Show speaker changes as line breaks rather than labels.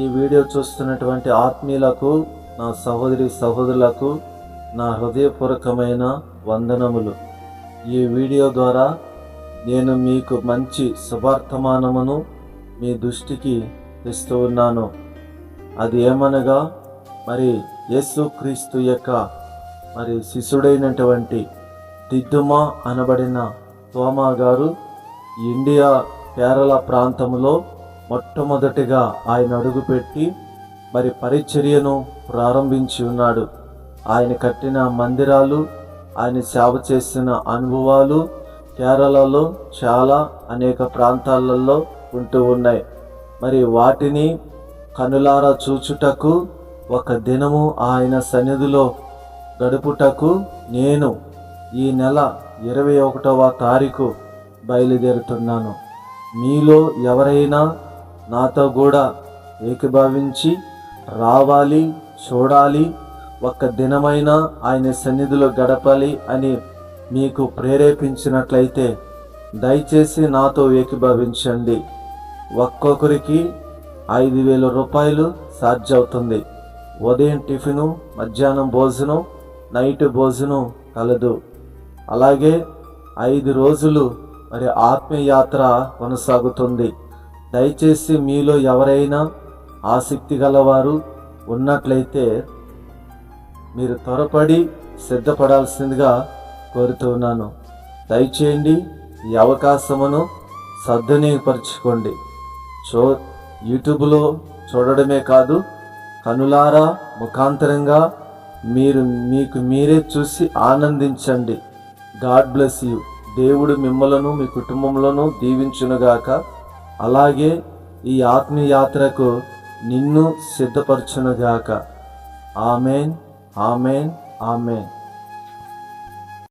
ఈ వీడియో చూస్తున్నటువంటి ఆత్మీయులకు, నా సహోదరి సహోదరులకు నా హృదయపూర్వకమైన వందనములు. ఈ వీడియో ద్వారా నేను మీకు మంచి శుభార్తమానమును మీ దృష్టికి తెస్తూ ఉన్నాను. అది ఏమనగా, యేసుక్రీస్తు యొక్క శిష్యుడైనటువంటి దిద్దుమ అనబడిన తోమా గారు ఇండియా కేరళ ప్రాంతంలో మొట్టమొదటిగా ఆయన అడుగుపెట్టి పరిచర్యను ప్రారంభించి ఉన్నాడు. ఆయన కట్టిన మందిరాలు, ఆయన సేవ చేసిన అనుభవాలు కేరళలో చాలా అనేక ప్రాంతాలలో ఉంటూ ఉన్నాయి. వాటిని కనులారా చూచుటకు, ఒక దినము ఆయన సన్నిధిలో గడుపుటకు నేను ఈ నెల 21వ తారీఖు బయలుదేరుతున్నాను. మీలో ఎవరైనా నాతో కూడా ఏకీభవించి రావాలి, చూడాలి, ఒక్క దినమైనా ఆయన సన్నిధిలో గడపాలి అని మీకు ప్రేరేపించినట్లయితే దయచేసి నాతో ఏకీభవించండి. ఒక్కొక్కరికి 5,000 రూపాయలు ఛార్జ్ అవుతుంది. ఉదయం టిఫిను, మధ్యాహ్నం భోజనం, నైట్ భోజనం కలదు. అలాగే 5 రోజులు ఆత్మయాత్ర కొనసాగుతుంది. దయచేసి మీలో ఎవరైనా ఆసక్తి గలవారు ఉన్నట్లయితే మీరు త్వరపడి సిద్ధపడాల్సిందిగా కోరుతున్నాను. దయచేయండి, ఈ అవకాశమును సద్వినియోగపరచుకోండి. యూట్యూబ్లో చూడడమే కాదు, కనులారా ముఖాంతరంగా మీకు మీరే చూసి ఆనందించండి. God bless you. దేవుడు మిమ్మలను, మీ కుటుంబంలోనూ దీవించునుగాక. అలాగే ఈ ఆత్మీయాత్రకు నిన్ను సిద్ధపరచునుగాక. Amen, amen, amen.